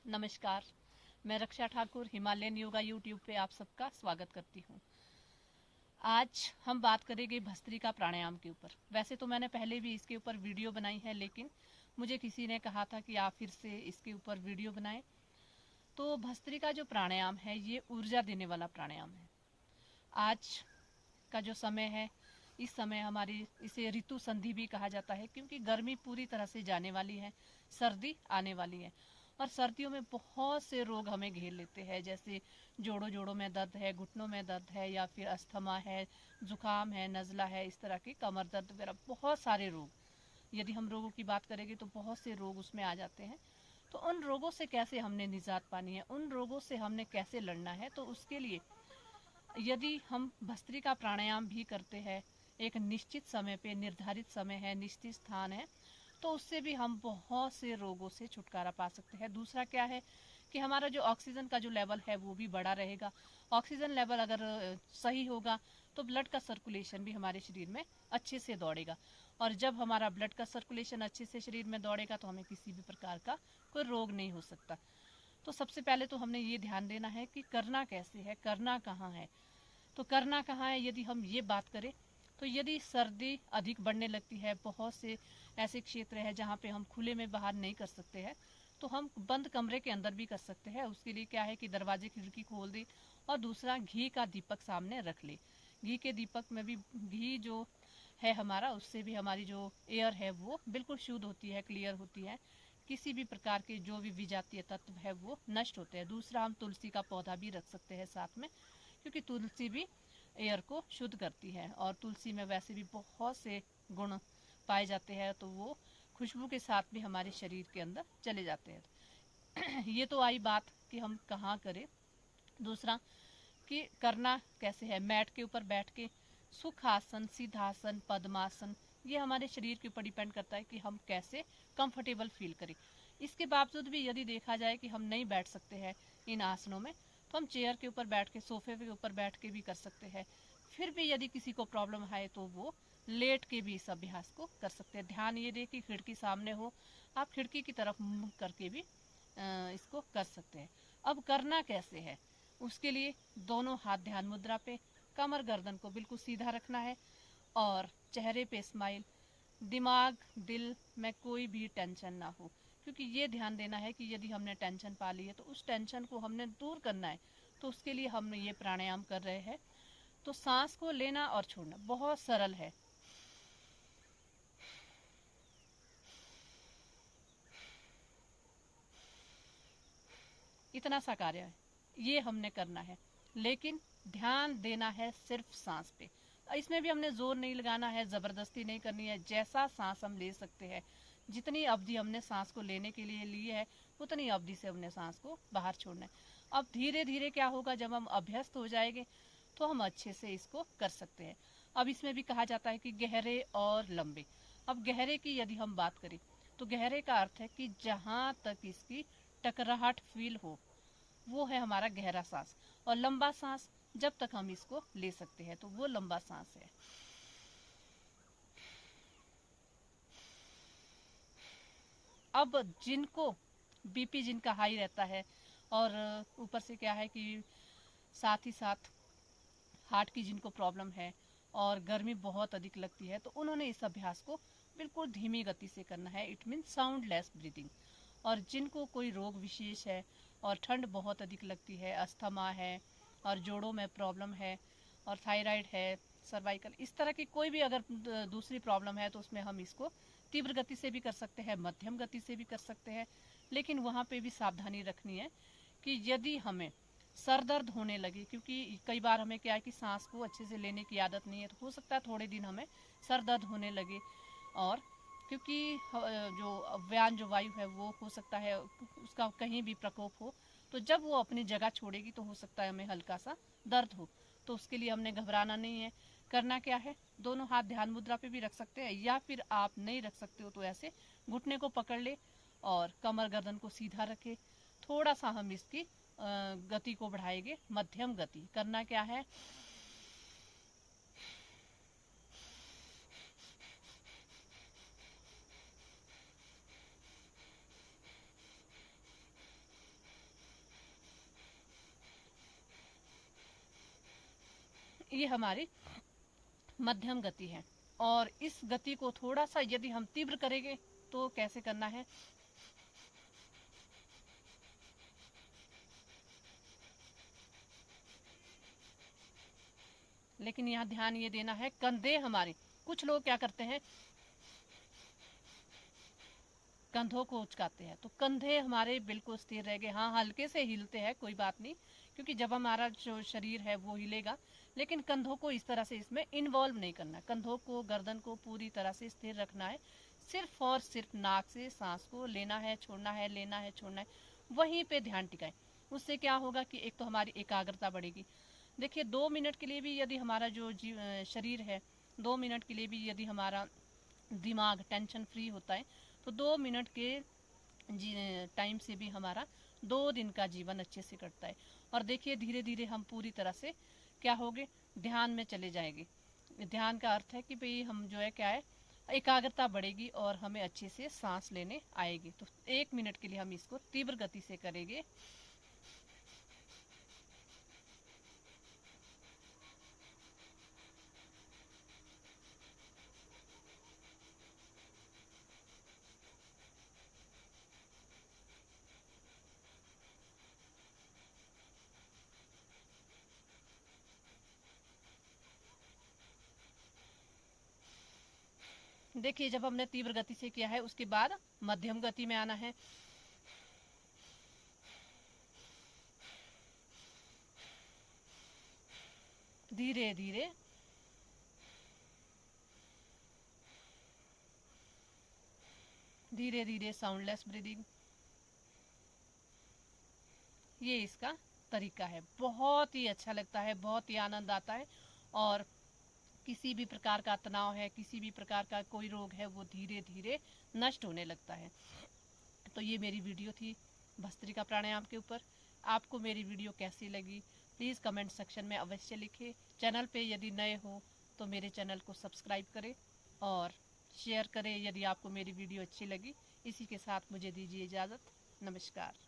नमस्कार। मैं रक्षा Thakur Himalayan yoga YouTube पे आप सबका स्वागत करती हूँ। आज हम बात करेंगे भस्त्रिका प्राणायाम के ऊपर। वैसे तो मैंने पहले भी इसके ऊपर वीडियो बनाई है, लेकिन मुझे किसी ने कहा था कि आप फिर से इसके ऊपर वीडियो बनाएं। तो भस्त्रिका जो प्राणायाम है ये ऊर्जा देने वाला प्राणायाम है। आज का जो समय है, इस समय हमारी इसे ऋतु संधि भी कहा जाता है, क्योंकि गर्मी पूरी तरह से जाने वाली है, सर्दी आने वाली है और सर्दियों में बहुत से रोग हमें घेर लेते हैं, जैसे जोड़ों में दर्द है, घुटनों में दर्द है, या फिर अस्थमा है, जुकाम है, नज़ला है, इस तरह के कमर दर्द वगैरह बहुत सारे रोग। यदि हम रोगों की बात करेंगे तो बहुत से रोग उसमें आ जाते हैं। तो उन रोगों से कैसे हमने निजात पानी है, उन रोगों से हमने कैसे लड़ना है, तो उसके लिए यदि हम भस्त्रिका प्राणायाम भी करते हैं, एक निश्चित समय पे, निर्धारित समय है, निश्चित स्थान है, तो उससे भी हम बहुत से रोगों से छुटकारा पा सकते हैं। दूसरा क्या है कि हमारा जो ऑक्सीजन का जो लेवल है वो भी बढ़ा रहेगा। ऑक्सीजन लेवल अगर सही होगा तो ब्लड का सर्कुलेशन भी हमारे शरीर में अच्छे से दौड़ेगा, और जब हमारा ब्लड का सर्कुलेशन अच्छे से शरीर में दौड़ेगा तो हमें किसी भी प्रकार का कोई रोग नहीं हो सकता। तो सबसे पहले तो हमने ये ध्यान देना है कि करना कैसे है, करना कहाँ है। तो करना कहाँ है, यदि हम ये बात करें तो यदि सर्दी अधिक बढ़ने लगती है, बहुत से ऐसे क्षेत्र है जहाँ पे हम खुले में बाहर नहीं कर सकते हैं, तो हम बंद कमरे के अंदर भी कर सकते हैं। उसके लिए क्या है कि दरवाजे खिड़की खोल दे, और दूसरा घी का दीपक सामने रख ले। घी के दीपक में भी, घी जो है हमारा, उससे भी हमारी जो एयर है वो बिल्कुल शुद्ध होती है, क्लियर होती है। किसी भी प्रकार के जो भी विजातीय तत्व है वो नष्ट होते हैं। दूसरा, हम तुलसी का पौधा भी रख सकते हैं साथ में, क्योंकि तुलसी भी एयर को शुद्ध करती है, और तुलसी में वैसे भी बहुत से गुण पाए जाते हैं, तो वो खुशबू के साथ भी हमारे शरीर के अंदर चले जाते हैं। ये तो आई बात कि हम कहाँ करें। दूसरा कि करना कैसे है, मैट के ऊपर बैठ के सुखासन, सिद्धासन, पद्मासन, ये हमारे शरीर के ऊपर डिपेंड करता है कि हम कैसे कंफर्टेबल फील करें। इसके बावजूद भी यदि देखा जाए कि हम नहीं बैठ सकते हैं इन आसनों में, तो हम चेयर के ऊपर बैठ के, सोफे के ऊपर बैठ के भी कर सकते हैं। फिर भी यदि किसी को प्रॉब्लम है तो वो लेट के भी इस अभ्यास को कर सकते हैं। ध्यान ये दे कि खिड़की सामने हो, आप खिड़की की तरफ मुंह करके भी इसको कर सकते हैं। अब करना कैसे है, उसके लिए दोनों हाथ ध्यान मुद्रा पे, कमर गर्दन को बिल्कुल सीधा रखना है, और चेहरे पे स्माइल, दिमाग दिल में कोई भी टेंशन ना हो, क्योंकि ये ध्यान देना है कि यदि हमने टेंशन पा ली है तो उस टेंशन को हमने दूर करना है। तो उसके लिए हम ये प्राणायाम कर रहे हैं। तो सांस को लेना और छोड़ना बहुत सरल है। इतना सा कार्य है, ये हमने करना है, लेकिन ध्यान देना है सिर्फ सांस पे। इसमें भी हमने जोर नहीं लगाना है, जबरदस्ती नहीं करनी है। जैसा सांस हम ले सकते हैं, जितनी अवधि हमने सांस को लेने के लिए ली है, उतनी अवधि से हमने सांस को बाहर छोड़ना है। अब धीरे धीरे क्या होगा, जब हम अभ्यस्त हो जाएंगे तो हम अच्छे से इसको कर सकते हैं। अब इसमें भी कहा जाता है कि गहरे और लंबे। अब गहरे की यदि हम बात करें तो गहरे का अर्थ है कि जहाँ तक इसकी टकराहट फील हो, वो है हमारा गहरा सांस। और लंबा सांस जब तक हम इसको ले सकते हैं, तो वो लंबा सांस है। अब जिनको बीपी जिनका हाई रहता है, और ऊपर से क्या है कि साथ ही साथ हार्ट की जिनको प्रॉब्लम है, और गर्मी बहुत अधिक लगती है, तो उन्होंने इस अभ्यास को बिल्कुल धीमी गति से करना है। It mean soundless breathing. और जिनको कोई रोग विशेष है और ठंड बहुत अधिक लगती है, अस्थमा है, और जोड़ों में प्रॉब्लम है, और थायराइड है, सर्वाइकल, इस तरह की कोई भी अगर दूसरी प्रॉब्लम है, तो उसमें हम इसको तीव्र गति से भी कर सकते हैं, मध्यम गति से भी कर सकते हैं। लेकिन वहाँ पे भी सावधानी रखनी है कि यदि हमें सर दर्द होने लगे, क्योंकि कई बार हमें क्या है कि सांस को अच्छे से लेने की आदत नहीं है, तो हो सकता है थोड़े दिन हमें सर दर्द होने लगे, और क्योंकि जो व्यान जो वायु है वो हो सकता है उसका कहीं भी प्रकोप हो, तो जब वो अपनी जगह छोड़ेगी तो हो सकता है हमें हल्का सा दर्द हो। तो उसके लिए हमने घबराना नहीं है। करना क्या है, दोनों हाथ ध्यान मुद्रा पे भी रख सकते हैं, या फिर आप नहीं रख सकते हो तो ऐसे घुटने को पकड़ ले और कमर गर्दन को सीधा रखे। थोड़ा सा हम इसकी गति को बढ़ाएंगे, मध्यम गति। करना क्या है, ये हमारी मध्यम गति है। और इस गति को थोड़ा सा यदि हम तीव्र करेंगे तो कैसे करना है, लेकिन यहाँ ध्यान ये देना है कंधे हमारे, कुछ लोग क्या करते हैं कंधों को उचकाते हैं, तो कंधे हमारे बिल्कुल स्थिर रह गए। हाँ, हल्के से हिलते हैं, कोई बात नहीं, क्योंकि जब हमारा जो शरीर है वो हिलेगा, लेकिन कंधों को इस तरह से इसमें इन्वॉल्व नहीं करना। कंधों को, गर्दन को पूरी तरह से स्थिर रखना है। सिर्फ और सिर्फ नाक से सांस को लेना है, छोड़ना है, लेना है, छोड़ना है, वहीं पे ध्यान टिकाए। उससे क्या होगा कि एक तो हमारी एकाग्रता बढ़ेगी। देखिए 2 मिनट के लिए भी यदि हमारा जो शरीर है, 2 मिनट के लिए भी यदि हमारा दिमाग टेंशन फ्री होता है, तो 2 मिनट के टाइम से भी हमारा 2 दिन का जीवन अच्छे से कटता है। और देखिए धीरे धीरे हम पूरी तरह से क्या होगे, ध्यान में चले जाएंगे। ध्यान का अर्थ है कि भाई हम जो है क्या है, एकाग्रता बढ़ेगी और हमें अच्छे से सांस लेने आएगी। तो 1 मिनट के लिए हम इसको तीव्र गति से करेंगे। देखिए जब हमने तीव्र गति से किया है, उसके बाद मध्यम गति में आना है। धीरे धीरे धीरे धीरे साउंडलेस ब्रीदिंग, ये इसका तरीका है। बहुत ही अच्छा लगता है, बहुत ही आनंद आता है, और किसी भी प्रकार का तनाव है, किसी भी प्रकार का कोई रोग है, वो धीरे धीरे नष्ट होने लगता है। तो ये मेरी वीडियो थी भस्त्रिका प्राणायाम के ऊपर। आपको मेरी वीडियो कैसी लगी प्लीज़ कमेंट सेक्शन में अवश्य लिखें। चैनल पे यदि नए हो तो मेरे चैनल को सब्सक्राइब करें और शेयर करें यदि आपको मेरी वीडियो अच्छी लगी। इसी के साथ मुझे दीजिए इजाज़त। नमस्कार।